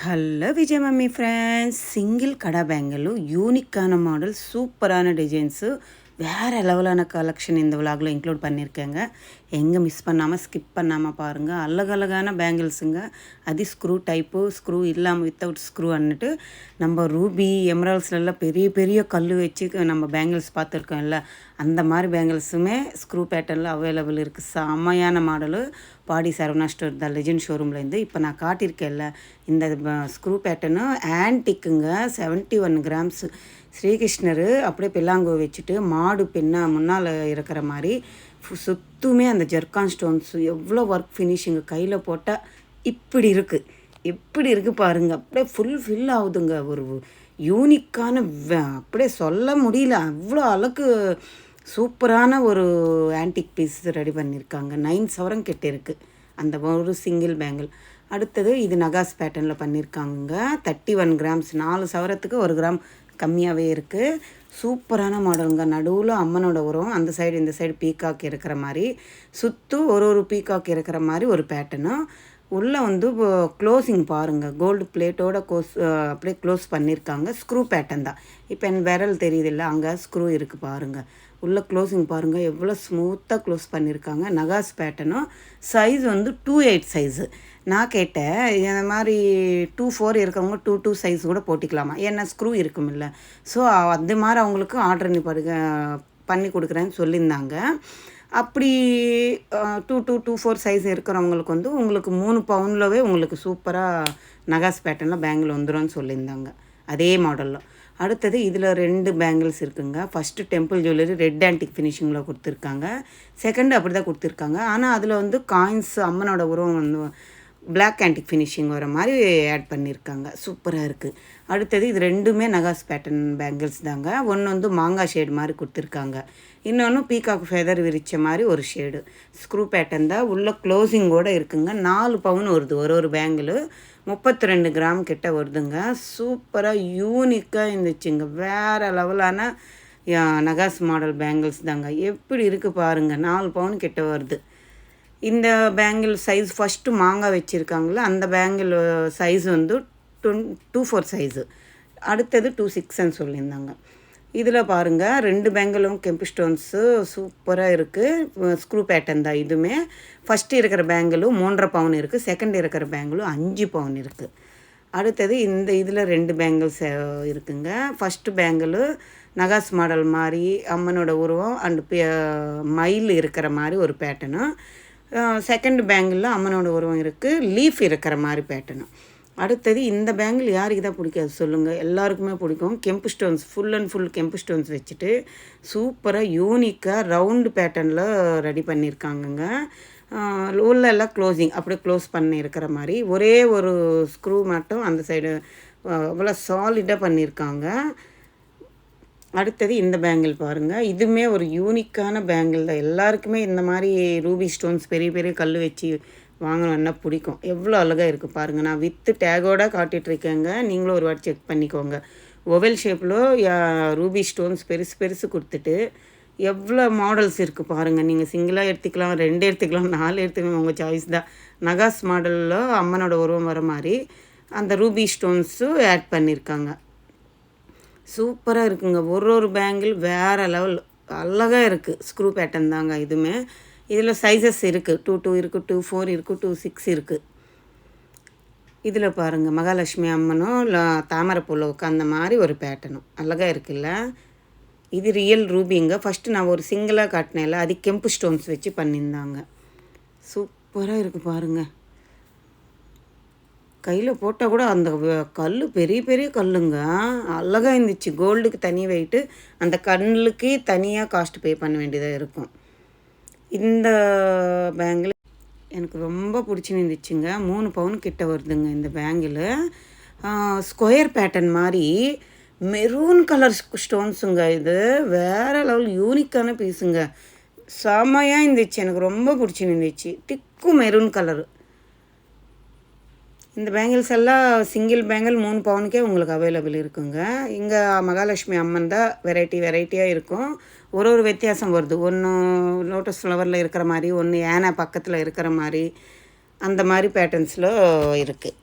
Hello Vijay mummy friends, single கடா bangle யூனிக்கான model, சூப்பரான designs, வேறு லெவலான கலெக்ஷன் இந்த விலாகில் இன்க்ளூட் பண்ணியிருக்கேங்க. எங்கே மிஸ் பண்ணாமல் ஸ்கிப் பண்ணாமல் பாருங்கள். அழகழகான பேங்கிள்ஸுங்க. அது ஸ்க்ரூ டைப்பு, ஸ்க்ரூ இல்லாமல் வித்தவுட் ஸ்க்ரூ அன்னுட்டு நம்ம ரூபி எமரால்ஸ்லாம் பெரிய பெரிய கல் வச்சு நம்ம பேங்கிள்ஸ் பார்த்துருக்கோம்ல, அந்த மாதிரி பேங்கிள்ஸுமே ஸ்க்ரூ பேட்டர்னில் அவைலபிள் இருக்குது. செம்மையான model. Padi Saravana store the legend ஷோரூம்லேருந்து இப்போ நான் காட்டியிருக்கேன்ல இந்த ஸ்க்ரூ பேட்டர்னு ஆன்டிக்குங்க. 71 கிராம்ஸு. ஸ்ரீகிருஷ்ணர் அப்படியே பில்லாங்கோ வச்சுட்டு மாடு பெண்ணாக முன்னால் இருக்கிற மாதிரி சுற்றுமே அந்த ஜெர்கான் ஸ்டோன்ஸ் எவ்வளோ ஒர்க் ஃபினிஷிங்கு கையில் போட்டால் இப்படி இருக்குது பாருங்கள். அப்படியே ஃபில் ஆகுதுங்க. ஒரு யூனிக்கான அப்படியே சொல்ல முடியல, அவ்வளோ அழகு. சூப்பரான ஒரு ஆன்டிக் பீஸ் ரெடி பண்ணியிருக்காங்க. 9 சவரம் கிட்ட இருக்குது அந்த ஒரு சிங்கிள் பேங்கிள். அடுத்தது இது நகாஸ் பேட்டர்னில் பண்ணியிருக்காங்க. 31 கிராம்ஸ். 4 சவரத்துக்கு 1 கிராம் கம்மியாகவே இருக்குது. சூப்பரான மாடலுங்க. நடுவில் அம்மனோட உரம், அந்த சைடு இந்த சைடு பீகாக் இருக்கிற மாதிரி, சுற்று ஒரு பீகாக் இருக்கிற மாதிரி ஒரு பேட்டர்னும். உள்ளே க்ளோஸிங் பாருங்கள், கோல்டு பிளேட்டோட அப்படியே க்ளோஸ் பண்ணியிருக்காங்க. ஸ்க்ரூ பேட்டர்ன் தான். இப்போ என் விரல் தெரியுதில்ல, அங்கே ஸ்க்ரூ இருக்குது பாருங்கள். உள்ள க்ளோஸிங் பாருங்கள், எவ்வளோ ஸ்மூத்தாக க்ளோஸ் பண்ணியிருக்காங்க. நகாஸ் பேட்டர்னும். Size 2/8 size. நான் கேட்டேன், இந்த மாதிரி 2/4 இருக்கிறவங்க 2/2 சைஸ் கூட போட்டிக்கலாமா, ஏன்னா ஸ்க்ரூ இருக்குமில்ல. ஸோ அது மாதிரி அவங்களுக்கு ஆர்டர் பண்ணி கொடுக்குறேன்னு சொல்லியிருந்தாங்க. அப்படி 2/2 2/4 சைஸ் இருக்கிறவங்களுக்கு உங்களுக்கு 3 பவுன்லவே உங்களுக்கு சூப்பராக நகாஸ் பேட்டர்னில் பேங்கிள் வந்துடும் சொல்லியிருந்தாங்க, அதே மாடலில். அடுத்தது இதில் 2 பேங்கிள்ஸ் இருக்குங்க. First temple jewellery red antique ஃபினிஷிங்கில் கொடுத்துருக்காங்க. செகண்டு அப்படி தான் கொடுத்துருக்காங்க. ஆனால் அதில் காயின்ஸ் அம்மனோட உருவம் பிளாக் ஆன்டிக் ஃபினிஷிங் வர மாதிரி ஆட் பண்ணியிருக்காங்க. சூப்பராக இருக்குது. அடுத்தது இது 2மே நகாஸ் பேட்டர்ன் பேங்கிள்ஸ் தாங்க. ஒன்று மாங்காய் ஷேடு மாதிரி கொடுத்துருக்காங்க, இன்னொன்று பீகாக் ஃபெதர் விரித்த மாதிரி ஒரு ஷேடு. ஸ்க்ரூ பேட்டர்ன் தான். உள்ள க்ளோஸிங்கோடு இருக்குங்க. 4 பவுன் வருது ஒரு பேங்கிள். 32 கிராம் கிட்ட வருதுங்க. சூப்பராக யூனிக்காக இருந்துச்சுங்க. வேறு லெவலான நகாஸ் மாடல் பேங்கிள்ஸ் தாங்க. எப்படி இருக்குது பாருங்கள். 4 பவுன் கிட்ட வருது. இந்த பேங்கிள் சைஸ் ஃபஸ்ட்டு மாங்காய் வச்சுருக்காங்கள, அந்த பேங்கிள் சைஸ் 2/4 சைஸு. அடுத்தது 2/6ன்னு சொல்லியிருந்தாங்க. இதில் பாருங்கள், 2 பேங்கிளும் கெம்பு ஸ்டோன்ஸு சூப்பராக இருக்குது. ஸ்க்ரூ பேட்டர்ன் தான் இதுவுமே. ஃபஸ்ட்டு இருக்கிற பேங்கிளும் 3.5 பவுன் இருக்குது. செகண்ட் இருக்கிற பேங்கிளும் 5 பவுன் இருக்குது. அடுத்தது இதில் 2 பேங்கிள்ஸ் இருக்குங்க. ஃபஸ்ட்டு பேங்கிள் நகாஸ் மாடல் மாதிரி அம்மனோட உருவம் அண்டு மயில் இருக்கிற மாதிரி ஒரு பேட்டர்னும். செகண்ட் பேங்கிளில் அம்மனோட உருவம் இருக்குது, லீஃப் இருக்கிற மாதிரி பேட்டர்னும். அடுத்தது இந்த பேங்கிள் யாருக்கு தான் பிடிக்காது சொல்லுங்கள், எல்லாருக்குமே பிடிக்கும். கெம்பு ஸ்டோன்ஸ், ஃபுல் அண்ட் ஃபுல் கெம்பு ஸ்டோன்ஸ் வச்சுட்டு சூப்பராக யூனிக்காக ரவுண்டு பேட்டர்னில் ரெடி பண்ணியிருக்காங்கங்க. உள்ளெல்லாம் க்ளோஸிங் அப்படியே க்ளோஸ் பண்ணியிருக்கிற மாதிரி ஒரே ஒரு ஸ்க்ரூ மட்டும் அந்த சைடு அவ்வளோ சாலிடாக பண்ணியிருக்காங்க. அடுத்தது இந்த பேங்கிள் பாருங்கள், இதுவுமே ஒரு யூனிக்கான பேங்கிள் தான். எல்லாருக்குமே இந்த மாதிரி ரூபி ஸ்டோன்ஸ் பெரிய பெரிய கல் வச்சு வாங்கணுன்னா பிடிக்கும். எவ்வளோ அழகாக இருக்குது பாருங்கள். நான் வித்து டேகோட காட்டிகிட்ருக்கேங்க, நீங்களும் ஒரு வாட்டி செக் பண்ணிக்கோங்க. ஒவல் ஷேப்பில் ரூபி ஸ்டோன்ஸ் பெருசு கொடுத்துட்டு எவ்வளோ மாடல்ஸ் இருக்குது பாருங்கள். நீங்கள் சிங்கிளாக எடுத்துக்கலாம், 2 எடுத்துக்கலாம், 4 எடுத்துக்கலாம், உங்கள் சாய்ஸ் தான். நகாஸ் மாடலில் அம்மனோட உருவம் வர மாதிரி அந்த ரூபி ஸ்டோன்ஸும் ஆட் பண்ணியிருக்காங்க. சூப்பராக இருக்குங்க. ஒரு பேங்கிள் வேறு லெவல் அழகாக இருக்குது. ஸ்க்ரூ பேட்டர்ன் தாங்க இதுவுமே. இதில் சைஸஸ் இருக்குது. 2/2 இருக்குது, 2/4 இருக்குது, 2/6 இருக்குது. இதில் பாருங்கள், மகாலட்சுமி அம்மனும் தாமரைப்பூவில் உட்காந்த மாதிரி ஒரு பேட்டர்னும் அழகாக இருக்குல்ல. இது ரியல் ரூபிங்க. ஃபஸ்ட்டு நான் ஒரு சிங்கிளாக காட்டினேன்ல, அது கெம்பு ஸ்டோன்ஸ் வச்சு பண்ணியிருந்தாங்க. சூப்பராக இருக்குது பாருங்கள். கையில் போட்டால் கூட அந்த கல் பெரிய பெரிய கல்லுங்க, அழகாக இருந்துச்சு. கோல்டுக்கு தனி வெயிட்டு, அந்த கல்லுக்கே தனியாக காஸ்ட் பே பண்ண வேண்டியதாக இருக்கும். இந்த பேங்கிள் எனக்கு ரொம்ப பிடிச்சிருந்துச்சுங்க. 3 பவுன் கிட்ட வருதுங்க இந்த பேங்கிள். ஸ்கொயர் பேட்டர்ன் மாதிரி மெரூன் கலர் ஸ்டோன்ஸுங்க. இது வேறு லெவல் யூனிக்கான பீஸுங்க. செமையாக இருந்துச்சு, எனக்கு ரொம்ப பிடிச்சிருந்துச்சு. திக்கும் மெரூன் கலரு. இந்த பேங்கிள்ஸ் எல்லாம் சிங்கிள் பேங்கிள் 3 பவுனுக்கே உங்களுக்கு அவைலபிள் இருக்குங்க. இங்கே மகாலட்சுமி அம்மன் தான் வெரைட்டியாக இருக்கும். ஒரு வித்தியாசம் வருது. ஒன்று லோட்டஸ் ஃப்ளவரில் இருக்கிற மாதிரி, ஒன்று யானை பக்கத்தில் இருக்கிற மாதிரி, அந்த மாதிரி பேட்டர்ன்ஸில் இருக்குது.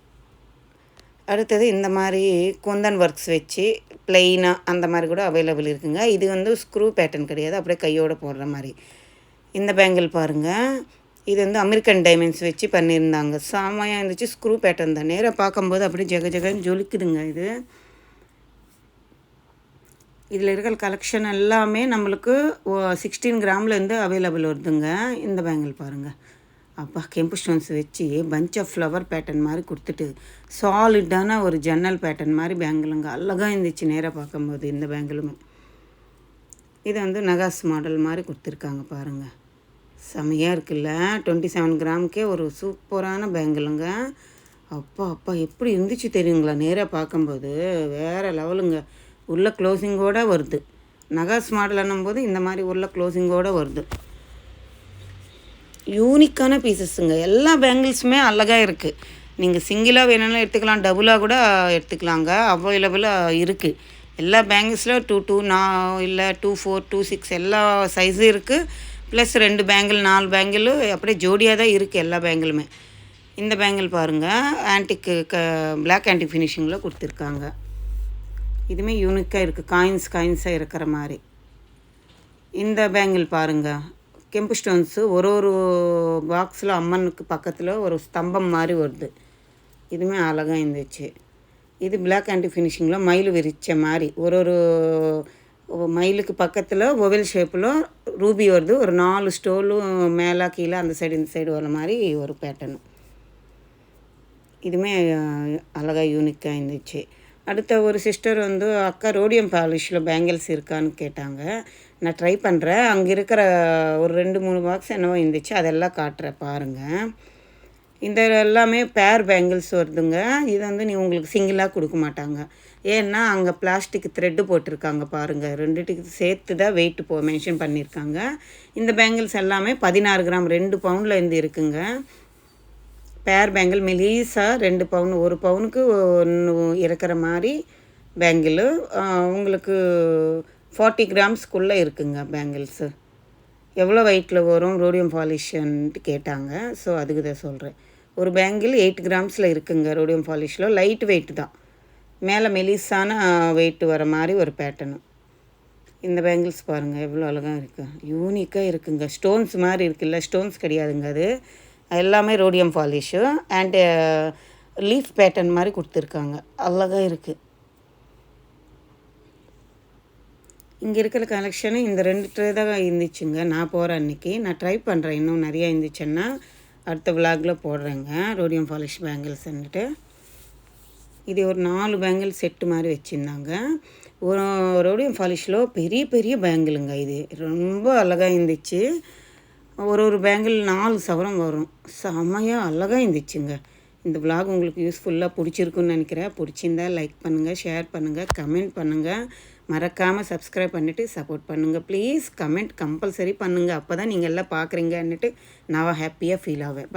அடுத்தது இந்த மாதிரி குந்தன் ஒர்க்ஸ் வச்சு ப்ளெயினாக அந்த மாதிரி கூட அவைலபிள் இருக்குங்க. இது வந்து ஸ்க்ரூ பேட்டர்ன் கிடையாது, அப்படியே கையோடு போடுற மாதிரி. இந்த பேங்கிள் பாருங்கள், இது வந்து அமெரிக்கன் டைமண்ட்ஸ் வச்சு பண்ணியிருந்தாங்க. செமையாக இருந்துச்சு. ஸ்க்ரூ பேட்டர்ன் தான். நேராக பார்க்கும்போது அப்படியே ஜெகன்னு ஜொலிக்குதுங்க. இதில் இருக்கிற கலெக்ஷன் எல்லாமே நம்மளுக்கு 16 கிராம்லேருந்து அவைலபிள் வருதுங்க. இந்த பேங்கிள் பாருங்கள், அப்பா கெம்பு ஸ்டோன்ஸ் வச்சு பஞ்ச் ஆஃப் ஃப்ளவர் பேட்டர்ன் மாதிரி கொடுத்துட்டு சாலிடான ஒரு ஜன்னல் பேட்டர்ன் மாதிரி பேங்கிளுங்க. அழகாக இருந்துச்சு நேராக பார்க்கும்போது. இந்த பேங்கிளுமே இது வந்து நகாஸ் மாடல் மாதிரி கொடுத்துருக்காங்க பாருங்கள். செமையாக இருக்குல்ல. 27 கிராமுக்கே ஒரு சூப்பரான பேங்கிளுங்க. அப்பா எப்படி இருந்துச்சு தெரியுங்களா? நேராக பார்க்கும்போது வேறு லெவலுங்க. உள்ள க்ளோசிங்கோடு வருது. நகாஸ் மாடல் போது இந்த மாதிரி உள்ள க்ளோசிங்கோடு வருது. யூனிக்கான பீசஸ்ஸுங்க. எல்லா பேங்கிள்ஸுமே அழகாக இருக்குது. நீங்கள் சிங்கிளாக வேணும்னா எடுத்துக்கலாம், டபுளாக கூட எடுத்துக்கலாங்க. அவைலபிளாக இருக்குது. எல்லா பேங்கிள்ஸில் 2 இல்லை 2 4 2 6 எல்லா சைஸும் இருக்குது. ப்ளஸ் 2 பேங்கிள் 4 பேங்கிள் அப்படியே ஜோடியாக தான் இருக்குது எல்லா பேங்கிளுமே. இந்த பேங்கிள் பாருங்கள், ஆன்டிக்கு பிளாக் ஆன்டிக் ஃபினிஷிங்கில் கொடுத்துருக்காங்க. இதுவுமே யூனிக்காக இருக்குது, காயின்ஸாக இருக்கிற மாதிரி. இந்த பேங்கிள் பாருங்கள், கெம்பு ஸ்டோன்ஸு ஒரு பாக்ஸில் அம்மனுக்கு பக்கத்தில் ஒரு ஸ்தம்பம் மாதிரி வருது. இதுவுமே அழகாக இருந்துச்சு. இது பிளாக் ஆன்டிக் ஃபினிஷிங்கில் மயில் விரிச்ச மாதிரி ஒரு மயிலுக்கு பக்கத்தில் ஒவல் ஷேப்பில் ரூபி வருது. ஒரு 4 ஸ்டோலும் மேலே கீழே அந்த சைடு இந்த சைடு வர மாதிரி ஒரு பேட்டர்னு. இதுவுமே அழகாக யூனிக்காக இருந்துச்சு. அடுத்த ஒரு சிஸ்டர் வந்து, அக்கா ரோடியம் பாலிஷில் பேங்கிள்ஸ் இருக்கான்னு கேட்டாங்க. நான் ட்ரை பண்ணுறேன். அங்கே இருக்கிற ஒரு 2-3 பாக்ஸ் என்னவோ இருந்துச்சு, அதெல்லாம் காட்டுறேன் பாருங்கள். இந்த எல்லாமே பேர் பேங்கிள்ஸ் வருதுங்க. இது வந்து உங்களுக்கு சிங்கிளாக கொடுக்க மாட்டாங்க. ஏன்னா அங்கே பிளாஸ்டிக் த்ரெட்டு போட்டிருக்காங்க பாருங்கள். 2ட்டுக்கு சேர்த்து தான் வெயிட் மென்ஷன் பண்ணியிருக்காங்க. இந்த பேங்கிள்ஸ் எல்லாமே 16 கிராம் 2 பவுண்டில் இருந்து இருக்குங்க. பேர் பேங்கிள் மெலீஸாக 2 பவுன் 1 பவுனுக்கு ஒன்று இருக்கிற மாதிரி பேங்கிள் உங்களுக்கு 40 கிராம்ஸ்க்குள்ளே இருக்குங்க பேங்கிள்ஸு. எவ்வளோ வெயிட்டில் வரும் ரோடியம் பாலிஷ்ன்ட்டு கேட்டாங்க. ஸோ அதுக்கு தான் சொல்கிறேன். ஒரு பேங்கிள் 8 கிராம்ஸில் இருக்குங்க. ரோடியம் பாலிஷில் லைட் வெயிட் தான், மேலே மெலிசான வெயிட் வர மாதிரி ஒரு பேட்டர்னு. இந்த பேங்கிள்ஸ் பாருங்கள் எவ்வளோ அழகாக இருக்குது, யூனிக்காக இருக்குங்க. ஸ்டோன்ஸ் மாதிரி இருக்குல்ல, ஸ்டோன்ஸ் கிடையாதுங்க, அது எல்லாமே rhodium polish and leaf pattern மாதிரி கொடுத்துருக்காங்க. அழகாக இருக்குது. இங்கே இருக்கிற கலெக்ஷனு இந்த 2 ட்ரே தான் இருந்துச்சுங்க. நான் போகிற அன்றைக்கி நான் ட்ரை பண்ணுறேன். இன்னும் நிறையா இருந்துச்சுன்னா அடுத்த விலாகில் போடுறேங்க. ரோடியம் பாலிஷ் பேங்கிள்ஸ்ன்னுட்டு இது ஒரு 4 பேங்கிள் செட்டு மாதிரி வச்சுருந்தாங்க. ஒரு ரோடியம் பாலிஷில் பெரிய பெரிய பேங்கிளுங்க. இது ரொம்ப அழகாக இருந்துச்சு. ஒரு பேங்கிள் 4 சவரம் வரும். செம்மையாக அழகாக இருந்துச்சுங்க. இந்த விலாக் உங்களுக்கு யூஸ்ஃபுல்லாக பிடிச்சிருக்குன்னு நினைக்கிறேன். பிடிச்சிருந்தா லைக் பண்ணுங்கள், ஷேர் பண்ணுங்கள், கமெண்ட் பண்ணுங்கள். மறக்காமல் சப்ஸ்கிரைப் பண்ணிவிட்டு சப்போர்ட் பண்ணுங்கள். ப்ளீஸ் கமெண்ட் கம்பல்சரி பண்ணுங்கள். அப்போ தான் நீங்கள் எல்லாம் பார்க்குறீங்கன்னுட்டு நான் ஹாப்பியாக ஃபீல் ஆவேன்.